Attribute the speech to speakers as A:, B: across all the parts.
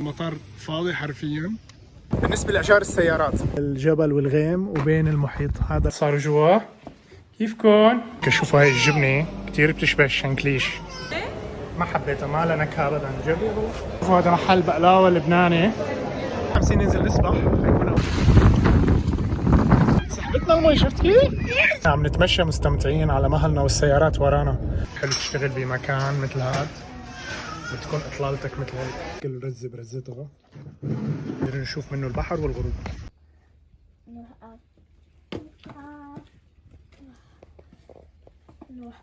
A: المطار فاضي حرفيا. بالنسبة لأشجار السيارات الجبل والغيم وبين المحيط، هذا صار جوا. كيفكن؟ شوفوا هاي الجبنة كتير بتشبه الشنكليش، ما حبيتها، ما لها نكهة أبدا. شوفوا هذا محل بقلاوة لبناني. عم ننزل نسبح، حيكون سحبتنا المي، شفت كيف؟ عم نتمشى مستمتعين على مهلنا والسيارات ورانا. حلو تشتغل بمكان مثل هاد، بتكون اطلالتك مثل هيك، كل رزة برزتها، نقدر نشوف منه البحر والغروب.
B: نروح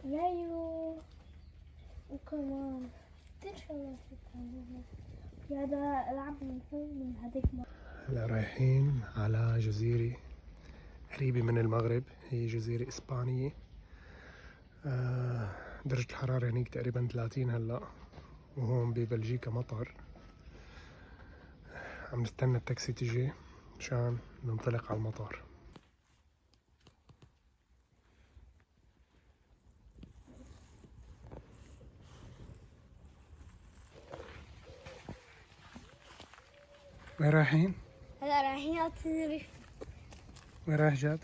B: ريو وكمان كتير شغلات هذا العب من هون من هذيك.
A: هلا رايحين على جزيرة قريبة من المغرب، هي جزيرة إسبانية. درجة الحرارة هنيك تقريبا 30 هلا، وهون ببلجيكا مطر. عم نستنى التاكسي تجي مشان ننطلق على المطار. وين رايحين؟
B: هلا رايحين على تنريف.
A: وين رايح جاد؟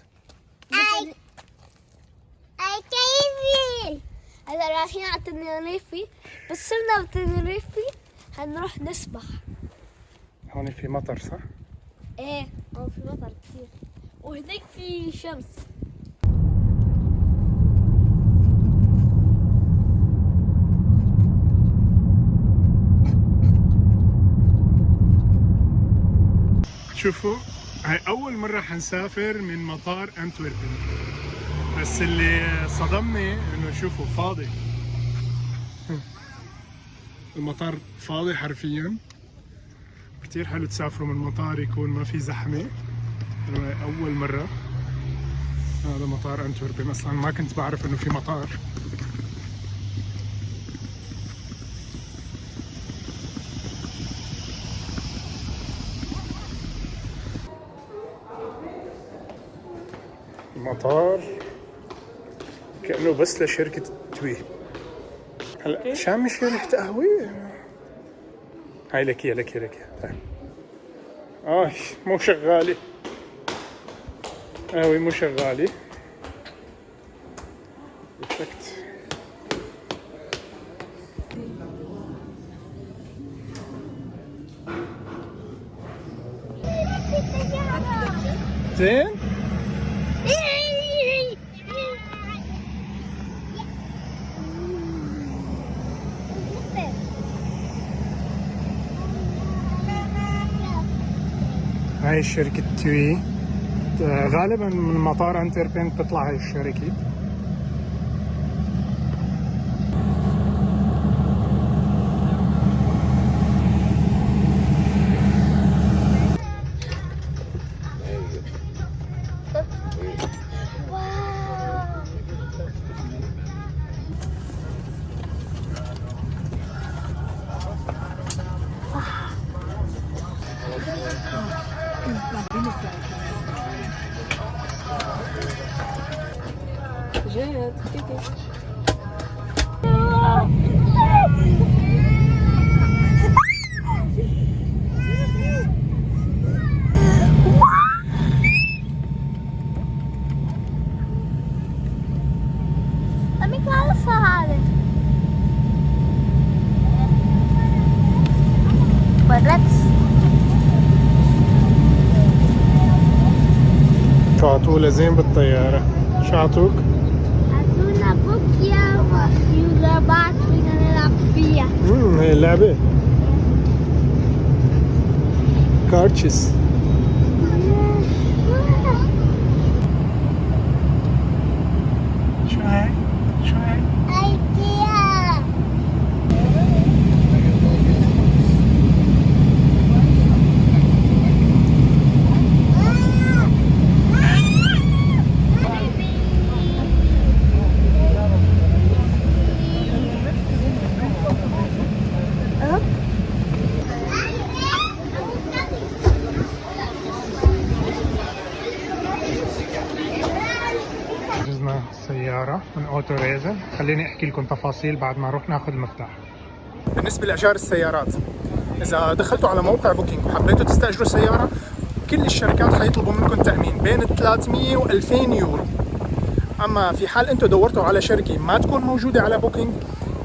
B: اي كيفي. هلا رايحين على تنريفي، بس صرنا بتنريفي هنروح نسبح.
A: هون في مطر صح؟
B: ايه هون في مطر كثير، وهناك في شمس.
A: شوفوا هاي أول مرة حنسافر من مطار أنتوربن، بس اللي صدمني إنه شوفوا فاضي. المطار فاضي حرفيا. كتير حلو تسافروا من مطار يكون ما في زحمة. هاي أول مرة. هذا مطار أنتوربن، أصلا ما كنت بعرف إنه في مطار. المطار كأنه بس لشركة توي. هلا شامي شي ريحة قهوة. هاي لك لك مو شغالة قهوة، مو شغالة. بيرفكت. زين. هاي شركة توي، غالبا من مطار أنتوربن بتطلع هاي الشركة.
B: جد
A: شو عطوله زين بالطيارة؟ شو عطوك؟
B: عطونا بوكيا ويولابات فينا نلعب فيها.
A: هي اللعبة كارتشز. شو هاي؟
B: ايكيا.
A: حجزنا سيارة من اوتو ريزن، خليني احكي لكم تفاصيل بعد ما نروح ناخذ المفتاح. بالنسبة لإيجار السيارات، إذا دخلتوا على موقع بوكينج وحبيتوا تستأجروا سيارة، كل الشركات حيطلبوا منكم تأمين بين 300 و 2000 يورو. أما في حال أنتم دورتوا على شركة ما تكون موجودة على بوكينج،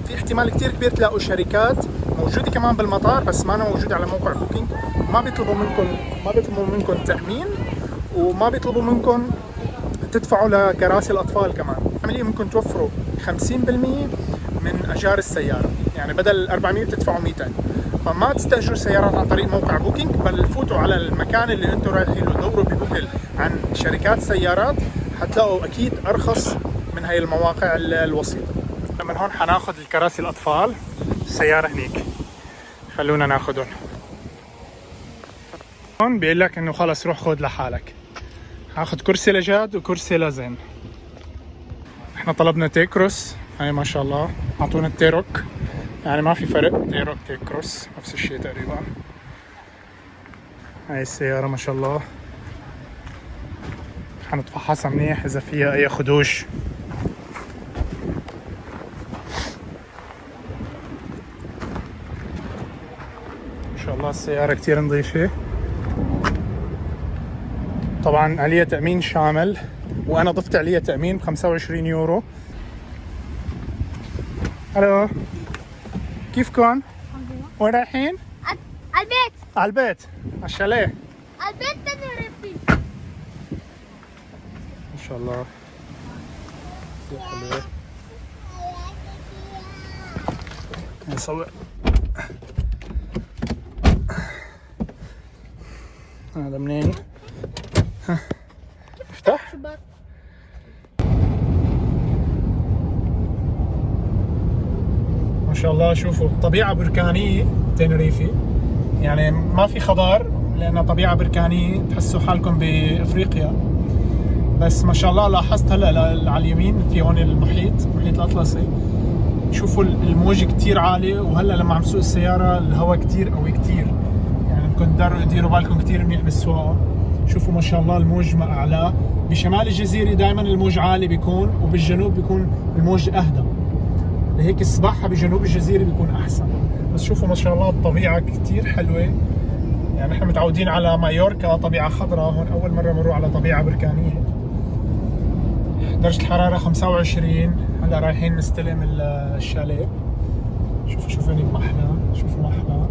A: في احتمال كتير كبير تلاقوا شركات موجودة كمان بالمطار بس ما موجودة على موقع بوكينج، ما بيطلبوا منكم تأمين، وما بيطلبوا منكم تدفعوا لكراسي الأطفال كمان. عمليا ممكن توفروا 50% من أجار السيارة، يعني بدل 400 بتدفعوا 200. فما تستأجروا سيارات عن طريق موقع بوكينج، بل فوتوا على المكان اللي انتم رايحين له، دوروا بجوجل عن شركات سيارات، حتلاقوا أكيد أرخص من هاي المواقع الوسيطة. من هون حناخذ الكراسي الأطفال، السيارة هنيك، خلونا ناخذهم. هون بيقول لك إنه خلص روح خذ لحالك. هاخذ كرسي لجاد وكرسي لزين. احنا طلبنا تيكروس، هاي ما شاء الله اعطونا التيروك، يعني ما في فرق، تيروك تيكروس نفس الشيء تقريبا. هاي السيارة ما شاء الله حنتفحصها منيح اذا فيها اي خدوش. ما شاء الله السيارة كتير نظيفة، طبعا عليها تأمين شامل، وانا ضفت عليها تأمين ب 25 يورو. الو، كيفكن؟ وين رايحين؟
B: على البيت.
A: على البيت، على الشاليه.
B: على البيت تنرفي.
A: ما شاء الله كثير حلوة. نصور. هذا منين؟ ها افتح. ما شاء الله شوفوا طبيعة بركانية تنريفي، يعني ما في خضار لأنها طبيعة بركانية، تحسوا حالكم بأفريقيا. بس ما شاء الله لاحظت هلا على اليمين في هون المحيط الأطلسي، شوفوا الموج كتير عالي، وهلا لما عم سوق السيارة الهواء كتير قوي كتير، يعني بدكم تديروا بالكم كتير منيح بالسواقة. شوفوا ما شاء الله الموج ما أعلاه. بشمال الجزيرة دائما الموج عالي بيكون، وبالجنوب بيكون الموج أهدى، لهيك السباحة بجنوب الجزيرة بيكون أحسن. بس شوفوا ما شاء الله الطبيعة كتير حلوة، يعني احنا متعودين على مايوركا طبيعة خضراء، هون أول مرة نروح على طبيعة بركانية. درجة الحرارة 25، هلا رايحين نستلم الشاليه. شوفوا هنيك محلى، شوفوا محلى،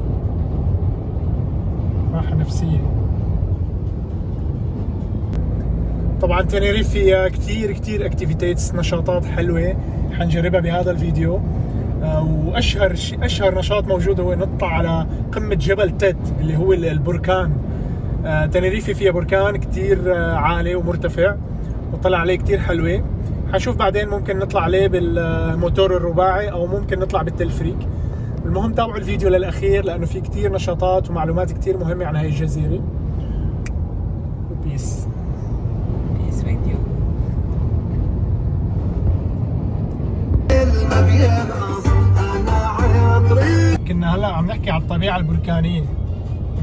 A: راحة نفسية. طبعا تنريف فيها كتير اكتيفيتيز، نشاطات حلوة حنجربها بهذا الفيديو. واشهر نشاط موجود هو نطلع على قمة جبل تيت اللي هو البركان. تنريفي فيها بركان كتير عالي ومرتفع، وطلع عليه كتير حلوة. حنشوف بعدين ممكن نطلع عليه بالموتور الرباعي او ممكن نطلع بالتلفريك. المهم تابعوا الفيديو للأخير لأنه في كتير نشاطات ومعلومات كتير مهمة عن هاي الجزيرة. بيس
C: فيديو.
A: كنا هلا عم نحكي على الطبيعة البركانية،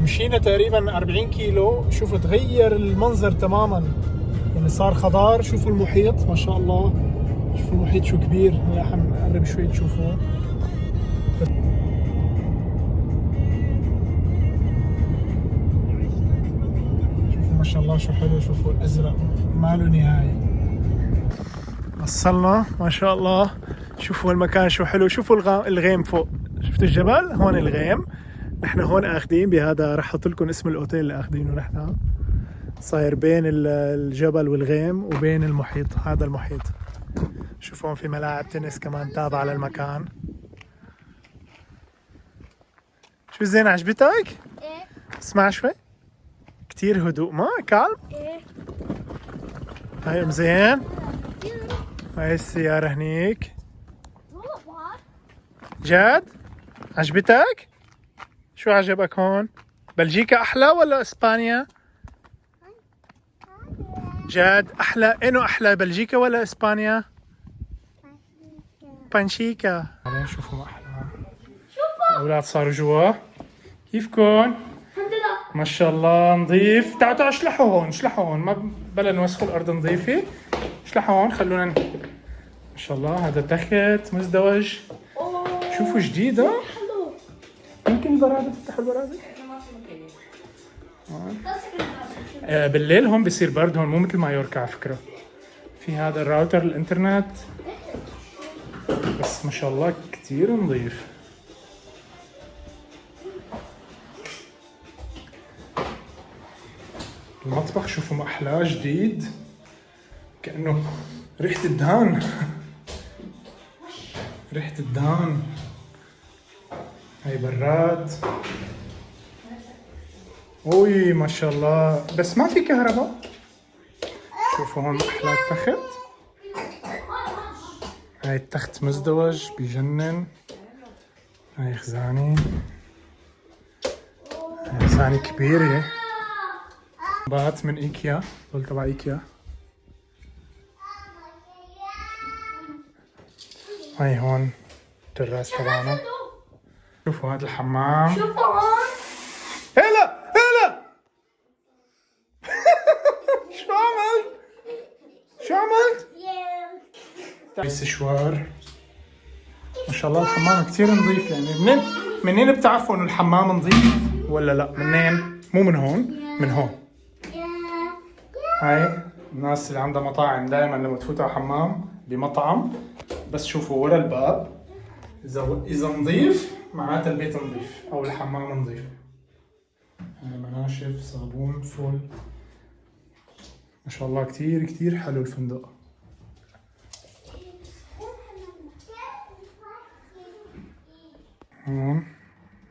A: مشينا تقريبا 40 كيلو، شوفوا تغير المنظر تماما، يعني صار خضار. شوفوا المحيط ما شاء الله، شوفوا المحيط شو كبير. هلا حنقرب شوي تشوفوه. شوفوا ما شاء الله شو حلو، شوفوا الازرق ما له نهاية. وصلنا ما شاء الله، شوفوا المكان شو حلو، شوفوا الغيم فوق، شفتوا الجبل هون الغيم. نحن هون اخذين بهذا، رح احط لكم اسم الاوتيل اللي اخذينه نحن، صاير بين الجبل والغيم وبين المحيط. هذا المحيط، شوفوا في ملاعب تنس كمان تابعة للمكان. شو زين، عجبتك؟
B: ايه.
A: اسمع شوي، كتير هدوء، ما كالم.
B: ايه.
A: هاي مزين. هاي السيارة هنيك. جد؟ عجبتك؟ شو عجبك هون؟ بلجيكا أحلى ولا إسبانيا؟ جد أحلى؟ إنه أحلى بلجيكا ولا إسبانيا؟ بانشيكا. بعدين شوفوا أحلى. الأولاد صاروا جوا. كيفكن؟
B: الحمد لله.
A: ما شاء الله نظيف. تعالوا اشلحوا هون، اشلحوا هون، ما بلا نوسخوا الأرض نظيفة. اشلحوا هون، خلونا ما شاء الله هذا تخت مزدوج. شوفوا جديد. يمكن البرادة تفتح البرادة؟ بالليل هون بيصير برد هون مو مثل مايوركا على فكرة. في هذا الراوتر الانترنت بس ما شاء الله كتير نظيف. المطبخ شوفوا ما أحلاه جديد كأنه ريحة الدهان. ريحة الدهان. هاي براد. اوي ما شاء الله بس ما في كهرباء. شوفوا هون أحلى التخت. هاي التخت مزدوج بيجنن. هاي خزانة. هاي خزانة كبيرة. بات من ايكيا. دول تبع ايكيا. هاي هون التراس تبعنا. شوفوا هذا الحمام.
B: شوفوا هون.
A: هلا هلا. شو عملت؟ شو عملت؟ هاي السشوار. ما شاء الله الحمام كتير نظيف يعني منين بتعرفوا انه الحمام نظيف ولا لا؟ منين؟ مو من هون، من هون. هاي الناس اللي عندها مطاعم دائما لما تفوت على حمام بمطعم بس شوفوا ورا الباب اذا نظيف معناتها البيت نظيف او الحمام نظيف. هاي مناشف صابون فل. ما شاء الله كتير كتير حلو الفندق. هون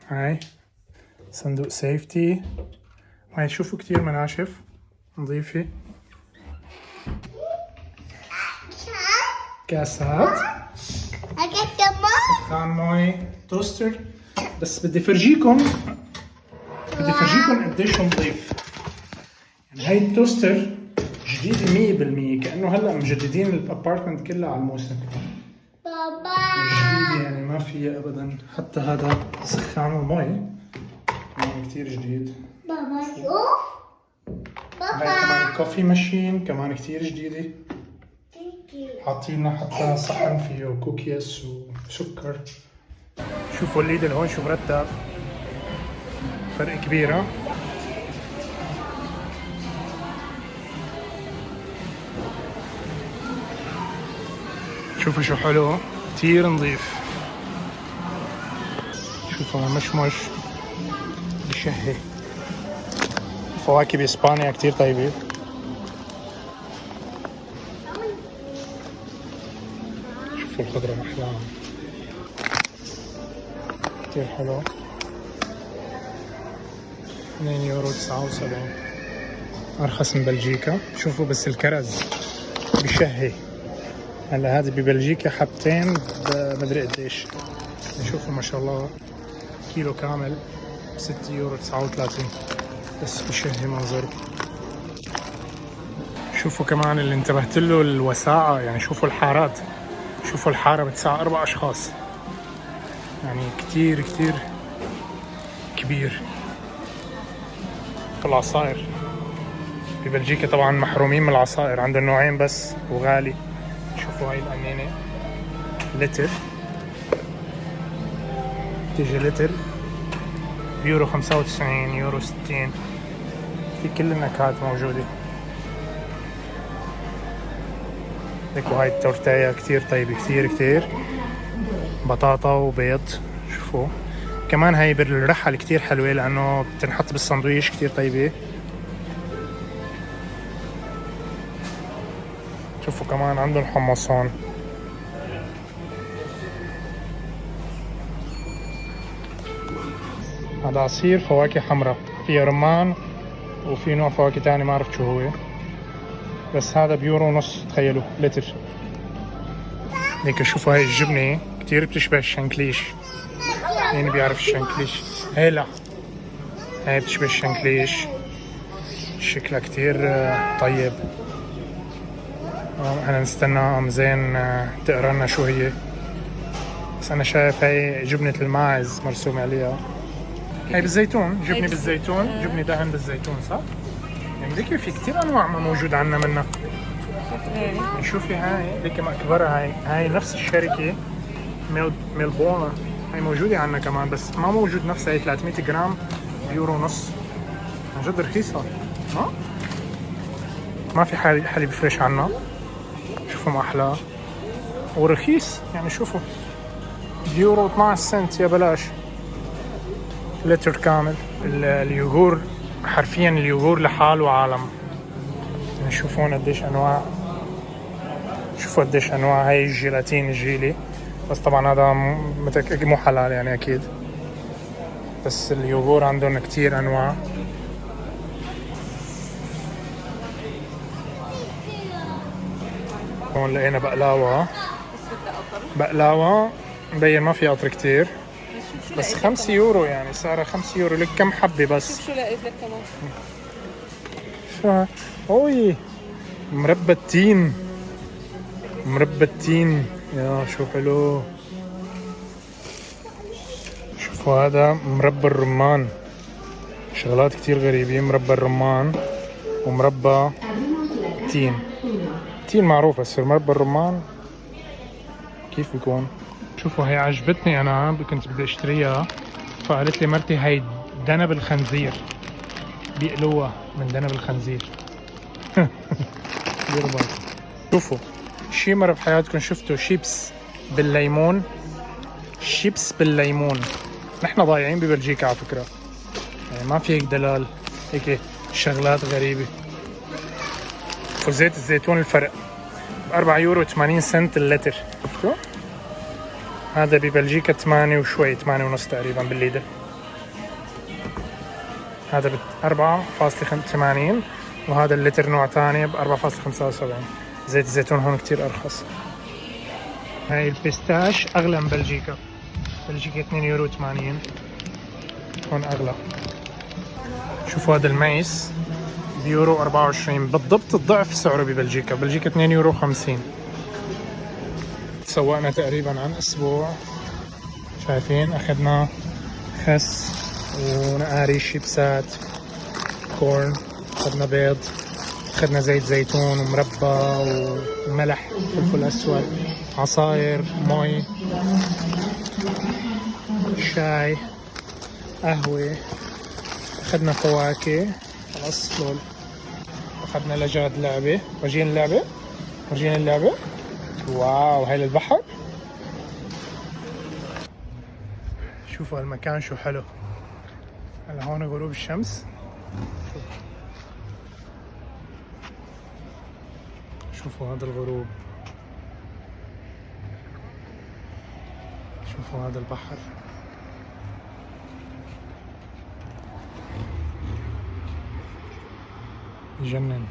A: هاي صندوق سيفتي. هاي شوفوا كتير مناشف نظيفة. كاسات. كان موي توستر. بس بدي فرجيكم قديش نظيف. يعني هاي التوستر جديدة 100% كأنه هلا مجددين الابارتمنت كلها على الموسم.
B: بابا
A: جديدة يعني ما فيها ابدا. حتى هذا سخان المي يعني كتير جديد.
B: بابا شو؟
A: هاي كمان كوفي ماشين كمان كتير جديدة. حاطين حتى صحن فيه كوكيس وسكر. شوفوا الليدل هون شو مرتب. فرق كبير ها. شوفوا شو حلو كتير نظيف. شوفوا مشمش بشهي. فواكه بإسبانيا كتير طيبة. شوفوا الخضرة محلاها كتير حلو. 2 يورو 79 أرخص من بلجيكا. شوفوا بس الكرز بشهي. هلا هذه ببلجيكا حبتين بمدري قديش. شوفوا ما شاء الله كيلو كامل 6 يورو 39 بس بشهي منظر. شوفوا كمان اللي انتبهت له الوساعة. يعني شوفوا الحارات. شوفوا الحارة بتسع 4 أشخاص يعني كتير كتير كبير. العصائر ببلجيكا طبعا محرومين من العصائر. عندهم نوعين بس وغالي. شوفوا هاي الأنينة لتر. تيجي لتر يورو 95 يورو 60. في كل النكهات موجودة. ليكوا هاي التورتاية كتير طيبة كتير كتير. بطاطا وبيض. شوفوا كمان هاي بالرحل كتير حلوة لأنه بتنحط بالساندويش كتير طيبة. شوفوا كمان عندهم حمص هون. هذا عصير فواكه حمراء فيها رمان وفي نوع فواكه تاني ما عرفت شو هو بس هذا بيورو ونص. تخيلوا لتر. هيك شوفوا هاي الجبنة كتير بتشبه الشنكليش. مين بيعرف الشنكليش؟ هي لا هاي بتشبه الشنكليش. شكلها كتير طيب. احنا نستنى ام زين تقرا لنا شو هي. بس انا شايف هاي جبنة الماعز مرسوم عليها. هاي بالزيتون. جبنة بالزيتون. جبنة دهن بالزيتون صح؟ يعني ذيك في كتير انواع ما موجود عنا منها. شوفي هاي ذيك مكبرة. هاي نفس الشركة ميلبورن. هي موجودة عنا كمان بس ما موجود نفسها، هي 300 جرام بيورو ونص. عن جد رخيصة. ما في حليب فريش عنا. شوفوا ما أحلاه ورخيص يعني. شوفوا بيورو 12 سنت يا بلاش لتر كامل. اليوغور حرفيا اليوغور لحاله عالم. يعني شوفون قديش انواع، شوفوا قديش انواع. هاي الجيلاتين الجيلي بس طبعا هذا متأكد مو حلال يعني اكيد. بس اليوغور عندهم كتير انواع. هون لقينا بقلاوة مبين ما في قطر كتير بس 5 يورو يعني سعرها 5 يورو. لك كم حبة بس.
C: شو لقيت لك كمان؟
A: شو اوي مربى التين. يا شو حلو. شوفوا هذا مربى الرمان. شغلات كتير غريبة. مربى الرمان ومربى تين معروف بس مربى الرمان كيف بيكون. شوفوا هي عجبتني انا كنت بدي اشتريها فقالت لي مرتي هاي دنب الخنزير بيقلوها من دنب الخنزير. شوفوا شي مرة بحياتكم شفتوا شيبس بالليمون؟ نحن ضايعين ببلجيكا على فكرة يعني ما في هيك دلال هيك شغلات غريبة. وزيت الزيتون الفرق ب4 يورو 80 سنت اللتر. شفتوا؟ هذا ببلجيكا 8 وشوي 8 ونص تقريبا بالليدر. هذا ب 4.80 وهذا اللتر نوع ثاني ب 4.75. زيت الزيتون هون كتير ارخص. هاي البيستاش اغلى من بلجيكا 2 يورو 80. هون اغلى. شوفوا هذا الميس بيورو 24 بالضبط الضعف سعره ببلجيكا 2 يورو 50. تسوقنا تقريبا عن اسبوع. شايفين اخذنا خس ونقاري شيبسات كورن. اخذنا بيض. اخذنا زيت زيتون ومربى وملح فلفل اسود عصاير مي شاي قهوة. اخذنا فواكه خلاص لول. اخذنا لجاد لعبة. ورجينا اللعبة. واو هاي للبحر. شوفوا هالمكان شو حلو. هلا هون غروب الشمس. شوفوا هذا الغروب. شوفوا هذا البحر. يجنن.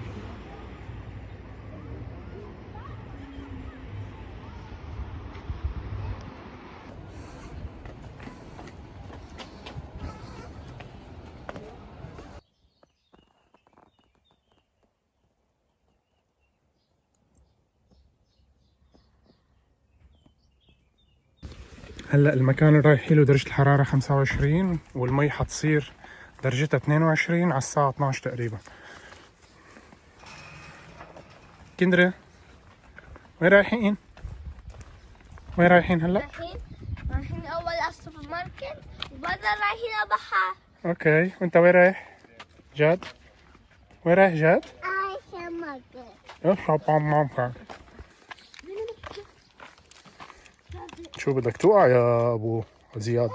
A: هلا المكان اللي رايحين له درجة الحرارة 25 والمي حتصير درجتها 22 على الساعة 12 تقريبا. كندرة وين رايحين هلا؟
B: رايحين أول على السوبر ماركت وبعدين رايحين على البحر.
A: اوكي وانت وين رايح؟ جاد؟ وين رايح جاد؟ شو بدك توقع يا ابو زياد؟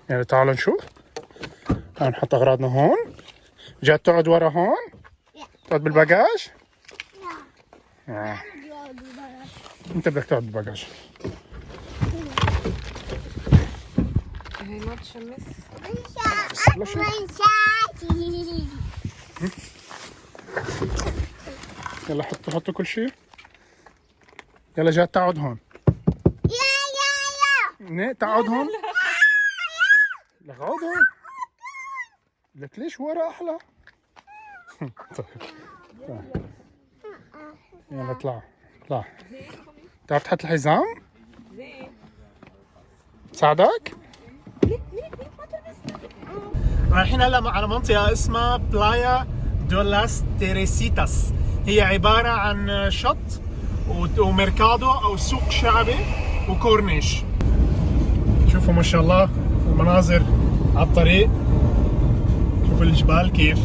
A: يعني تعالوا نشوف. تعالوا نحط اغراضنا هون. جاد تقعد ورا هون؟ تقعد بالباجاج؟ لا. انت بدك تقعد بالباجاج.
C: هي ما تشمس.
A: يلا حطوا كل شيء. يلا جاد تقعد هون. تقعد هون. لك اقعد هون. لك ليش ورا احلى؟ طيب يلا اطلع. بتعرف تحط الحزام؟ ساعدك؟ رايحين هلا على منطقة اسمها بلايا دولاس تيريسيتاس. هي عبارة عن شط وميركادو او سوق شعبي وكورنيش. شوفوا ما شاء الله المناظر على الطريق. شوفوا الجبال كيف،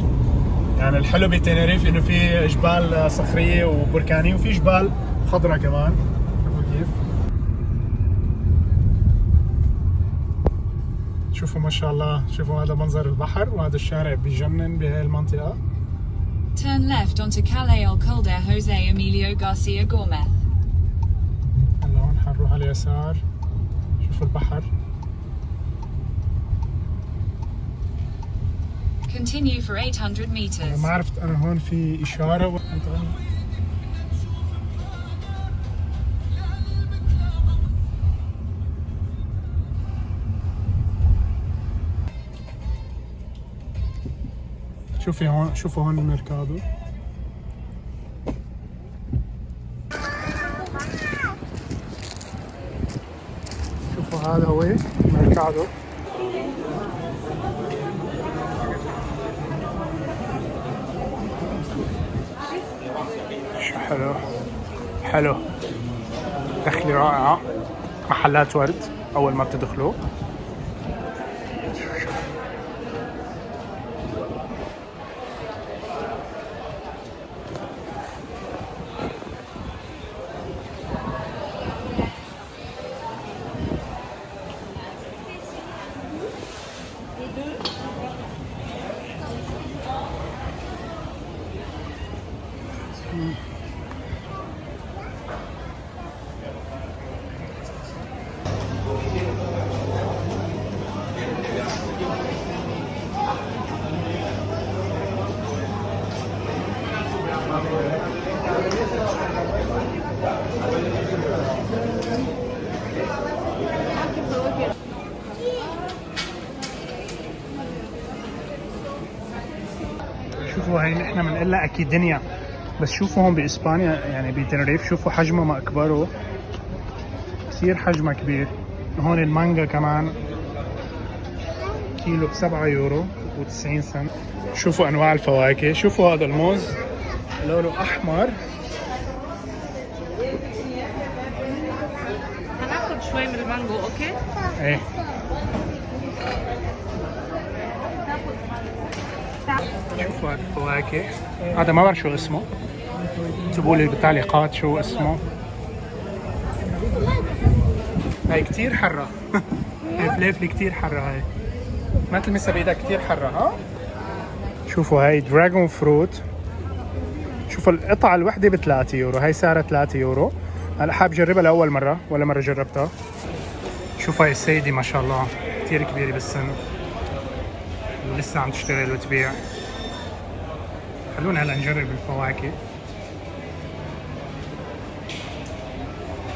A: يعني الحلو بتنريف انه في جبال صخريه وبركانيه وفي جبال خضراء كمان. شوفوا كيف، شوفوا ما شاء الله. شوفوا هذا منظر البحر وهذا الشارع بيجنن بهاي المنطقه.
D: Turn left onto Calle Alcalde Jose Emilio Garcia Gomez.
A: هلا هون حنروح على اليسار. شوفوا البحر.
D: Continue for 800 meters.
A: ما عرفت انا هون في اشاره شوفي هون، شوفوا هون الميركادو. شوفوا هذا هو الميركادو. شو حلو، حلو، دخلة رائعة. محلات ورد أول ما بتدخلوا. شوفوا هاي نحن بنقول لها اكيدينيا، بس شوفوا هون باسبانيا يعني بتنريف شوفوا حجمها ما اكبره، كثير حجمها كبير. هون المانجا كمان كيلو ب7 يورو و90 سنت. شوفوا انواع الفواكه. شوفوا هذا الموز لونه احمر.
C: هناخد شوي من المانجو اوكي؟
A: ايه شوفوا هذا الفواكه. هذا ما بعرف شو اسمه، اكتبوا لي بالتعليقات شو اسمه. هاي كتير حرة. هاي فليفلي كتير حرة. هاي ما تلمسها بايدك، كتير حرة. ها شوفوا هاي دراجون فروت. شوفوا القطعة الوحدة ب3 يورو. هاي سعرها 3 يورو. هلا حاب جربها لأول مرة، ولا مرة جربتها. شوفوا هاي السيدة ما شاء الله كتير كبيرة بالسن ولسه عم تشتغل وتبيع. خلونا هلا نجرب الفواكه.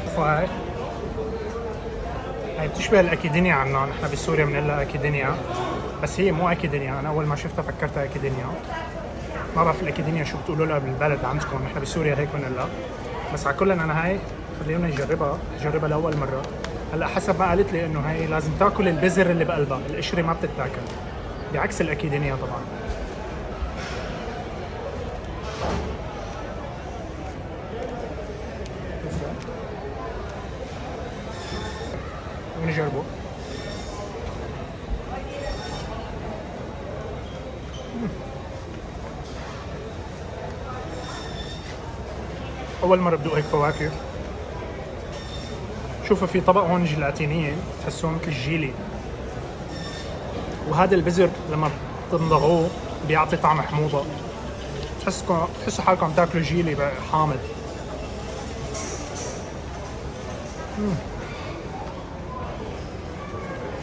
A: شوفوا هاي بتشبه الاكيدينيا عنا، نحن بسوريا بنقول لها اكيدينيا، بس هي مو اكيدينيا. انا اول ما شفتها فكرتها اكيدينيا. ما بعرف الاكيدينيا شو بتقولوا لها بالبلد عندكم، نحن بسوريا هيك بنقول لها. بس على كل انا هاي خلينا نجربها لاول مره. هلا حسب ما قالت لي انه هاي لازم تاكل البذر اللي بقلبها، القشره ما بتتاكل، بعكس الاكيدينيا طبعا. نجربه. اول مره بدوق هيك فواكه. شوفوا في طبق هون جيلاتينيه تحسوه مثل الجيلي، وهذا البذر لما بتمضغوه بيعطي طعم حموضه. تحسوا حالكم تاكلوا جيلي حامض.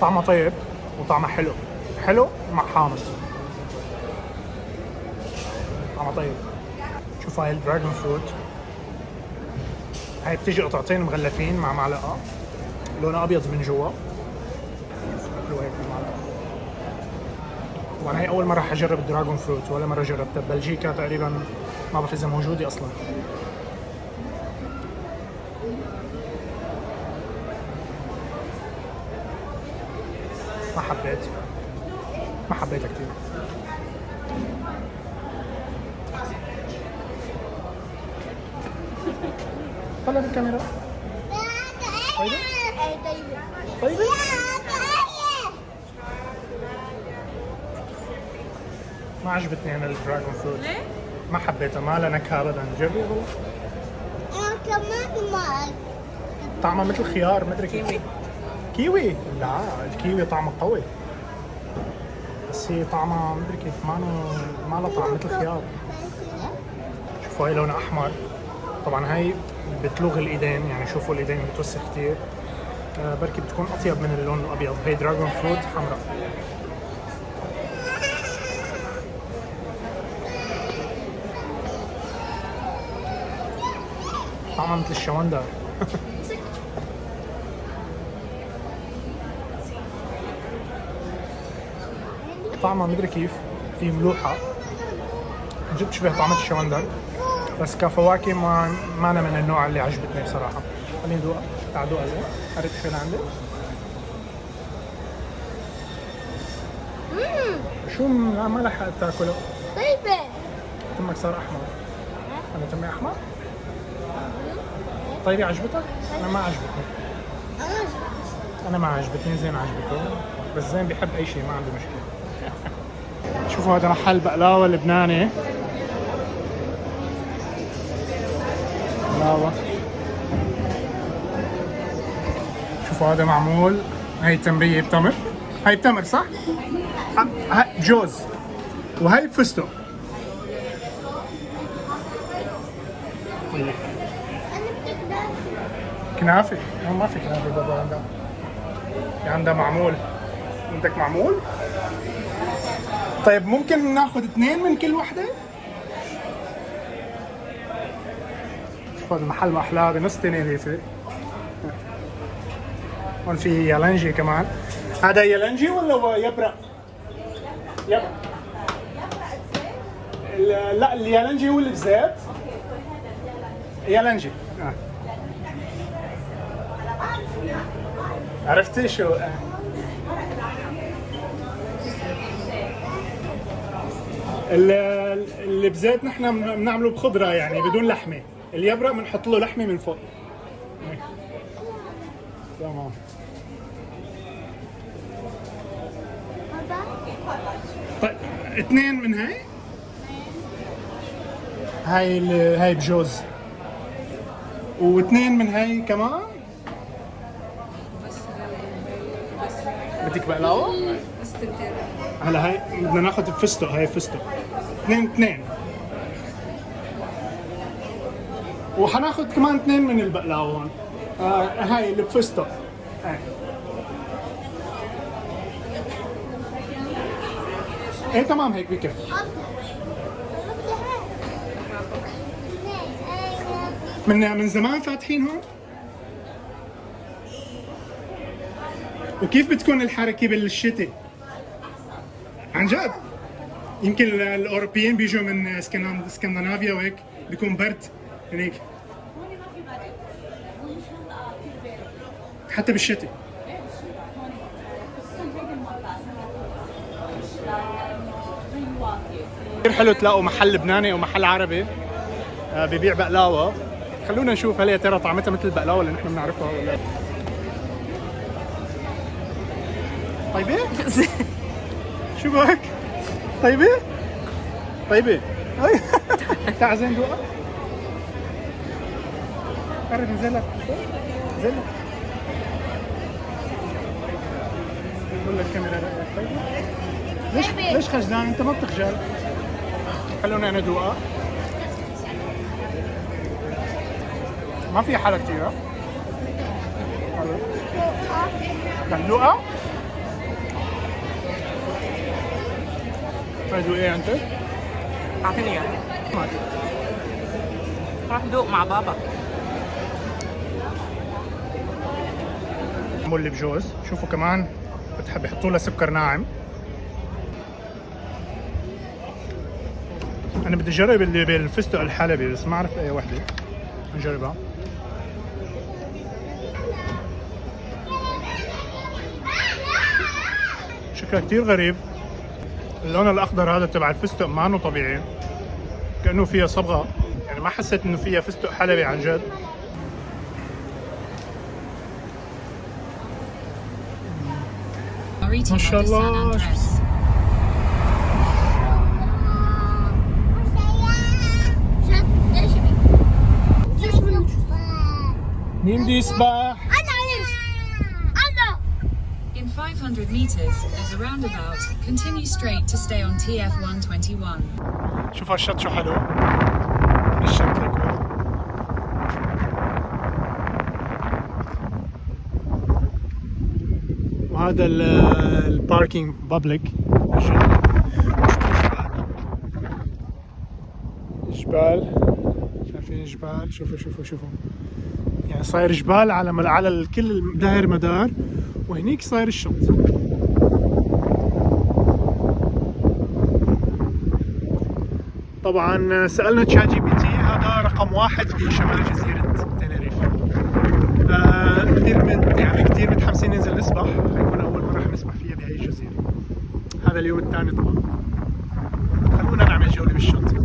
A: طعمها طيب وطعمها حلو، حلو مع حامض. طعمها طيب. شوفوا هاي الدراجون فروت. هاي بتيجي قطعتين مغلفين مع معلقه، لونها ابيض من جوا. شوفوا هيك بالمعلقه. وانا هي اول مره حجرب الدراجون فروت، ولا مره جربتها ببلجيكا تقريبا، ما بعرف اذا موجوده اصلا. ما حبيتها كتير. هذا بالكاميرا. طيبة؟ طيبة؟ ما عجبتني انا الدراجون فروت.
C: ليه؟
A: ما حبيتها، ما لها نكهة ابدا. جربي والله.
B: كمان ما
A: طعمها مثل خيار، مدري كيف. كيوي؟ لا الكيوي طعمه قوي، بس هي طعمها مدري كيف ما لها طعم مثل خيار. شوفوا هي لونها احمر، طبعا هاي بتلوغ الايدين، يعني شوفوا الايدين بتوسخ كثير. بركي بتكون اطيب من اللون الابيض. هي دراجون فروت حمراء. طعمها مثل الشوندر. طعمها مدري كيف، في ملوحة جد تشبه طعمة الشوندر، بس كفواكه ما أنا من النوع اللي عجبتني بصراحة. خليني ندوقها. تعال دوقها زين. قريت شوي لعندك. شو ما لحقت تاكله؟
B: طيبة.
A: تمك صار أحمر. أنا تمي أحمر؟ طيبة عجبتك؟ أنا ما عجبتني. أنا ما عجبتني. زين عجبته، بس زين بيحب أي شيء، ما عنده مشكلة. شوفوا هذا محل بقلاوة لبناني. بقلاوة. شوفوا هذا معمول. هاي تمرية بتمر. هاي بتمر صح؟ هاي جوز وهاي بفستق. كنافة. ما في كنافة بابا عندها. عندها معمول. عندك معمول؟ طيب ممكن ناخذ 2 من كل وحدة؟ شوف هذا المحل ما أحلاه، بنص تنيريفة. هون في يالنجي كمان. هذا يالنجي ولا يبرق؟ يبرق. لا اليالنجي هو اللي بزيت. يالنجي. عرفتي شو؟ اللي بزيت نحن بنعمله بخضره، يعني بدون لحمه. اليبرق بنحط له لحمه من فوق. تمام. طيب 2 من هاي. هاي بجوز. و2 من هاي كمان. بدك بقلاوة؟ هلا هاي بدنا ناخذ الفستق. هاي فستق. 2. وحناخذ كمان 2 من البقلاوة هون. هاي اللي بفستق. هاي. ايه تمام هيك بكفي. من زمان فاتحين هون؟ وكيف بتكون الحركة بالشتاء؟ عن جد؟ يمكن الأوروبيين بيجوا من اسكندنافيا وهيك بيكون برد هنيك. حتى بالشتاء. كثير حلو تلاقوا محل لبناني او محل عربي ببيع بقلاوة. خلونا نشوف هل يا ترى طعمتها مثل البقلاوة اللي نحن بنعرفها ولا لا. طيبة؟ شو بك؟ طيبة؟ طيبة. تعال زين دوقها. قرب نزل لك. نزل لك. بقول لك الكاميرا رأيك. طيبة؟ ليش خجلان؟ انت ما بتخجل. خلونا ندوقها. ما في حلا كثير. ندوقها؟ تدوق ايه انت؟
C: اعطيني اياه. راح ندوق مع بابا.
A: معمول اللي بجوز. شوفوا كمان بتحب يحطوا لها سكر ناعم. انا بدي اجرب اللي بالفستق الحلبي، بس ما اعرف اي وحده. نجربها. شكلها كتير غريب. اللون الاخضر هذا تبع الفستق ما انه طبيعي، كانه فيها صبغه، يعني ما حسيت انه فيها فستق حلبي عن جد.
D: greeting
A: ما
D: of
A: شاء
D: the San
A: الله.
D: Andres.
A: مين بده يسبح؟
D: In 500 meters, there's a roundabout. Continue straight to stay on TF 121.
A: شوف هالشط شو حلو. من الشط لكم. وهذا الباركينج بابليك. جبال. شايفين جبال؟ شوفوا يعني صاير جبال على الكل داير مدار، وهنيك صاير الشط. طبعا سألنا تشات جي بي تي، هذا رقم 1 بشمال جزيرة تنريف. كثير متحمسين ننزل نسبح، حيكون أول مرة رح نسبح فيها بهي الجزيرة. هذا اليوم الثاني طبعا. خلونا نعمل جولة بالشط.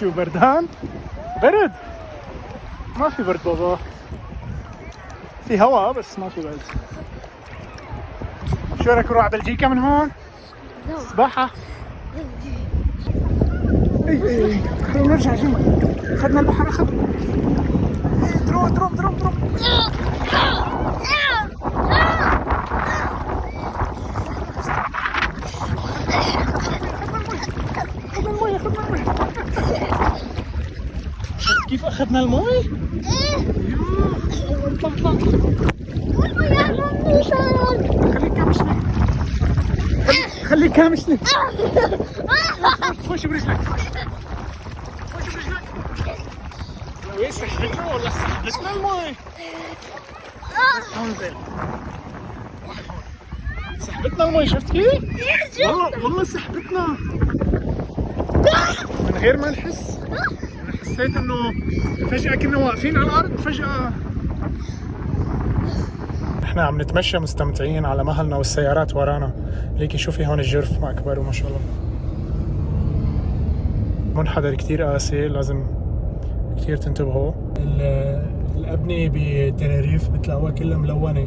A: شو بردان؟ برد؟ ما في برد بابا، في هواء بس ما في برد. شو رايك نروح على بلجيكا من هون؟ سباحة. اي خلينا نرجع جوا، اخذنا البحر اخذنا. دروب كيف اخذنا المي؟ اطلع خليك كامشني. خش برجلك. وين سحبتنا والله سحبتنا المي. انزل. سحبتنا المي، شفت كيف؟ والله سحبتنا من غير ما نحس. انا حسيت انه فجأة كنا واقفين على الارض، فجأة احنا عم نتمشى مستمتعين على مهلنا والسيارات ورانا. ليكي شوفي هون الجرف ما اكبره ما شاء الله. منحدر كتير قاسي، لازم كتير تنتبهوا. الأبنية بتنريف بتلاقوها كلها ملونة،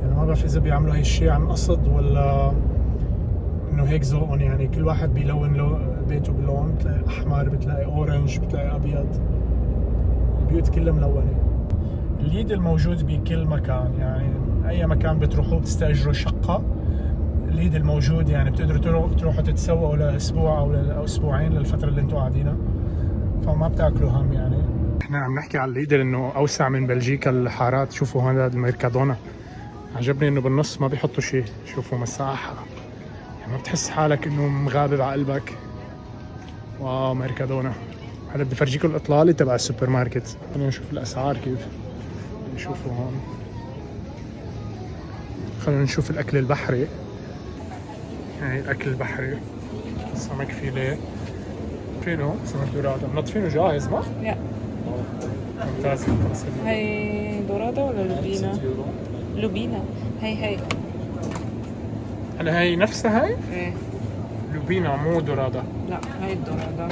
A: يعني ما بعرف إذا بيعملوا هاي الشيء عن قصد ولا إنه هيك ذوقهم. يعني كل واحد بيلون بيته بلون، بتلاقي أحمر، بتلاقي أورنج، بتلاقي أبيض. البيوت كلها ملونة. الليد الموجود بكل مكان، يعني أي مكان بتروحوا بتستأجروا شقة، الليد الموجود. يعني بتقدروا تروحوا تتسوقوا لأسبوع أو أسبوعين للفترة اللي انتوا قاعدينها، فما بتاكلوا هم. يعني احنا عم نحكي على الليدل انه اوسع من بلجيكا الحارات. شوفوا هذا الميركادونا، عجبني انه بالنص ما بيحطوا شيء. شوفوا مساحة، يعني ما بتحس حالك انه مغابب على قلبك. واو ميركادونا. هلا بدي افرجيكم الاطلالة تبع السوبر ماركت. خلينا نشوف الاسعار كيف. شوفوا هون، خلينا نشوف الاكل البحري. هاي الاكل البحري، سمك فيليه، فينو سمك دورادة منطفينه جاهز ما؟
C: لا
A: ممتاز.
C: هي دورادة ولا لوبينا؟ لوبينا. هي
A: هلا هي نفسها هاي؟
C: ايه
A: لوبينا مو دورادة.
C: لا هي الدورادة.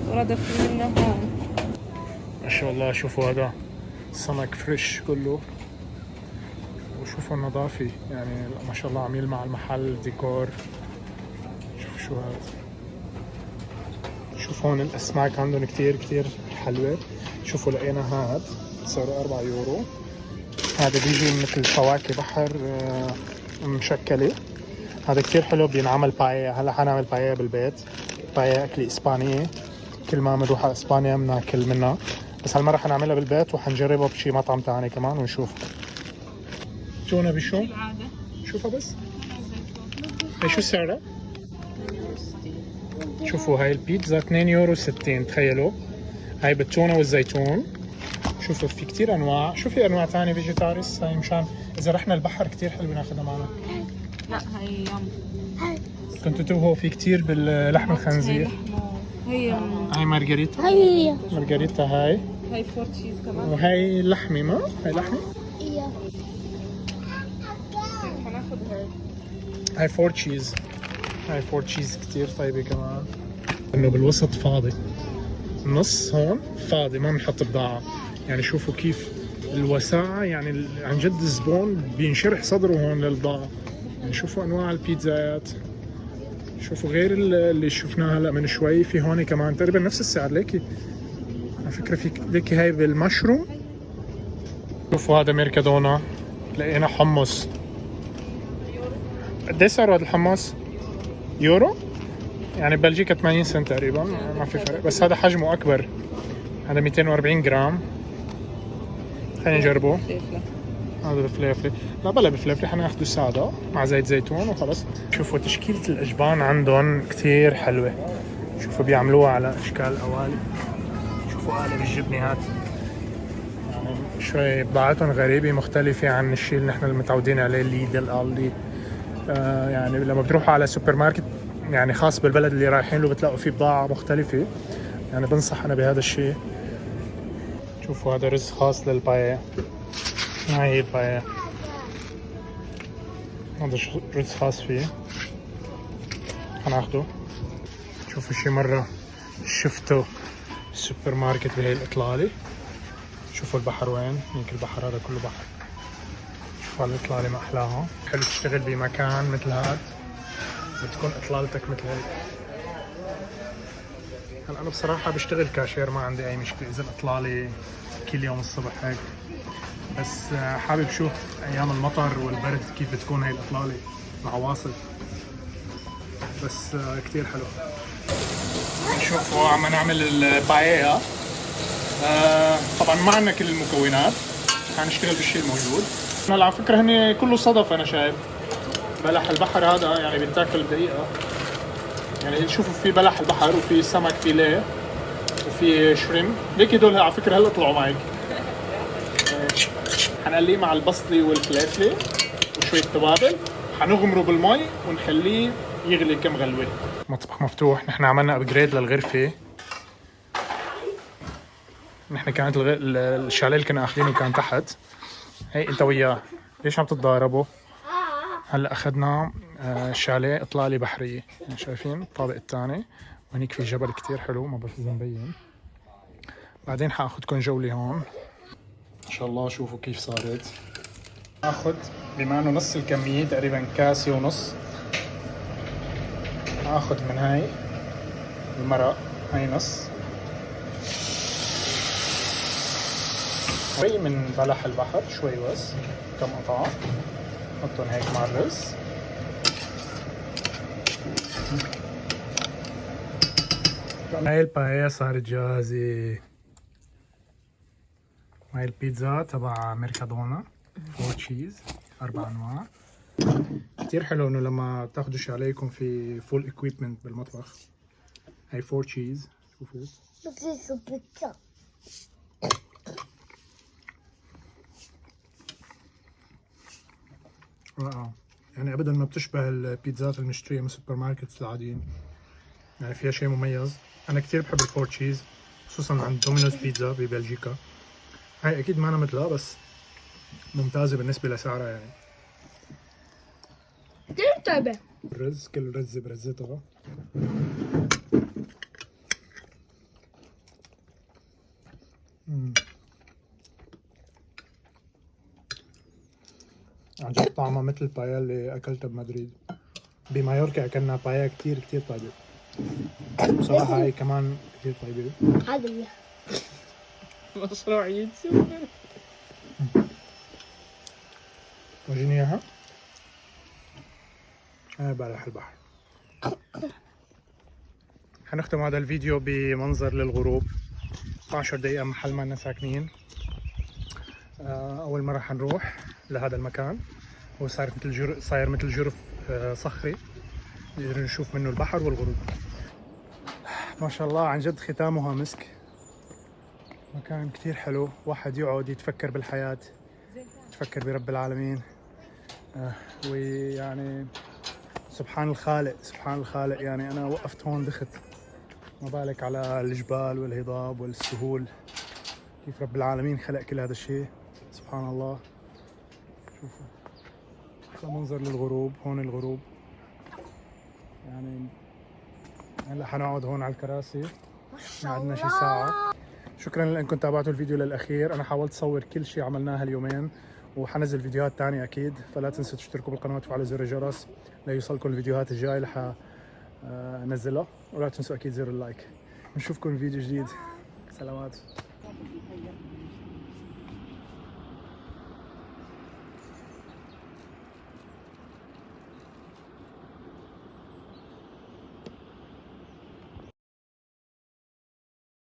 C: دورادة في منها هون.
A: ما شاء الله. شوفوا هذا سمك فريش كله، شوفوا النظافة يعني ما شاء الله، عم يلمع المحل ديكور. شوفوا شو هذا. شوفوا هون الأسماك عندهم كتير حلوة. شوفوا لقينا هاد صار 4 يورو. هذا بيجي مثل فواكه بحر مشكلة. هذا كتير حلو، بينعمل بايا. هلا حنعمل بايا بالبيت، بايا أكلة إسبانية. كل ما بنروح على إسبانيا بناكل منها، بس هالمرة حنعملها بالبيت وحنجربها بشي مطعم تاني كمان ونشوف. تونة بشو؟ شوفها بس. هي شو سعرها؟ شوفوا هاي البيتزا 2 يورو 60. تخيلوا هاي بالتونة والزيتون. شوفوا في كتير انواع. شو في انواع تانية فيجيتاريس؟ هاي مشان اذا رحنا البحر كتير حلو ناخذها معنا.
C: لا هي يم.
A: كنتوا توهوا في كتير باللحم الخنزير. هاي مارغريتا.
B: هي
A: مارغريتا هاي.
C: هاي 4 تشيز كمان.
A: وهاي لحمي، ما هاي لحمي.
C: حناخذ
A: هاي 4 تشيز. هاي 4 تشيز كتير طيبة كمان. انه بالوسط فاضي، النص هون فاضي ما بنحط بضاعة. يعني شوفوا كيف الوساعة، يعني عن جد الزبون بينشرح صدره هون للبضاعة. يعني شوفوا انواع البيتزايات. شوفوا غير اللي شفناه هلا من شوي، في هون كمان تقريبا نفس السعر. ليكي على فكرة في ليكي هاي بالمشروم. شوفوا هذا ميركادونا. لقينا حمص. قد ايش سعر هذا الحمص؟ يورو؟ يعني ببلجيكا 80 سنت تقريبا، ما في فرق. بس هذا حجمه اكبر، هذا 240 جرام. خلينا نجربه. هذا بفليفلي. لا بلا بفليفلي، حناخده سادة مع زيت زيتون وخلص. شوفوا تشكيلة الأجبان عندهم كتير حلوة. شوفوا بيعملوها على أشكال أوالي. شوفوا قالب الجبنة هات، يعني شوي بضاعتهم غريبة مختلفة عن الشيء اللي نحن المتعودين عليه، ليدل ألدي. يعني لما بتروحوا على سوبر ماركت يعني خاص بالبلد اللي رايحين له بتلاقوا فيه بضاعة مختلفة. يعني بنصح أنا بهذا الشيء. شوفوا هذا رز خاص للباية. هاي هي الباية. هذا رز خاص فيه، هناخده. شوفوا شي مرة شفته السوبر ماركت بهي الإطلالة. شوفوا البحر وين، هيك البحر هذا كله بحر. شوفوا هالإطلالة ما أحلاها. حلو تشتغل بمكان مثل هاد بتكون إطلالتك مثل هيك. هلا أنا بصراحة بشتغل كاشير، ما عندي أي مشكلة إذا الإطلالة كل يوم الصبح هيك. بس حابب شوف ايام المطر والبرد كيف بتكون هاي الاطلاله مع واصل. بس كتير حلو. شوفوا عم نعمل البايا. طبعا ما عندنا كل المكونات، حنشتغل بالشيء الموجود. هلا على فكره هني كله صدف. انا شايف بلح البحر هذا يعني بيتاكل بدقيقه. يعني شوفوا في بلح البحر وفي سمك فيليه وفي شريم. ليك هدول على فكره هلا طلعوا معك. حنقليه مع البصلي والفلافل وشوية توابل. حنغمره بالمي ونخليه يغلي كم غلوة. مطبخ مفتوح. نحن عملنا ابجريد للغرفة. نحن كانت الشاليه اللي كنا اخذينه كان تحت. هي انت وياه ليش عم تتضاربوا؟ هلا اخذنا شاليه اطلالة بحرية. يعني شايفين الطابق الثاني، وهنيك في جبل كتير حلو ما بعرف اذا مبين. بعدين حاخذكم جولة هون ان شاء الله. شوفوا كيف صارت. اخذ بما انه نص الكميه تقريبا كاسه ونص. اخذ من هاي المرق، هاي نص. شوي من بلح البحر، شوي بس كم قطعه. حطهم هيك مع الرز. هاي البايا صارت جاهزه. هاي البيتزا تبع ميركادونا 4 تشيز 4 انواع. كتير حلو انه لما تاخذوا شاليه يكون في فول اكويبمنت بالمطبخ. هاي 4 تشيز. شوفوا رائعة. يعني ابدا ما بتشبه البيتزات المشترية من السوبر ماركت العاديين. يعني فيها شيء مميز. انا كتير بحب الفور تشيز خصوصا عند دومينوز بيتزا ببلجيكا. هاي اكيد ما أنا مثلها بس ممتازة بالنسبة لسعرها. يعني
B: كتير طيبة.
A: الرز كل رزة برزتها. عن جد طعمها مثل البايا اللي اكلتها بمدريد. بمايوركا اكلنا بايا كتير كتير طيبة. بصراحة هاي كمان كتير طيبة.
B: هذا هي.
C: مشروع يوتيوب.
A: ورجيني اياها. هاي بارح البحر. حنختم هذا الفيديو بمنظر للغروب. 12 دقيقة محل ما لنا ساكنين. أول مرة حنروح لهذا المكان. هو صاير مثل جرف صخري نقدر نشوف منه البحر والغروب. ما شاء الله عن جد ختامها مسك. مكان كتير حلو، واحد يقعد يتفكر بالحياة، يتفكر برب العالمين. ويعني سبحان الخالق سبحان الخالق. يعني أنا وقفت هون دخت، ما بالك على الجبال والهضاب والسهول. كيف رب العالمين خلق كل هذا الشيء، سبحان الله. شوفوا أحلى منظر للغروب. هون الغروب. يعني هلا حنقعد هون على الكراسي، ما عندنا شي ساعة. شكرا لأنكم تابعتوا الفيديو للأخير. أنا حاولت أصور كل شيء عملناه اليومين، وحنزل فيديوهات تانية أكيد. فلا تنسوا تشتركوا بالقناة وتفعلوا زر الجرس ليوصلكم الفيديوهات الجاية اللي حنزلها. ولا تنسوا أكيد زر اللايك. نشوفكم فيديو جديد. سلامات.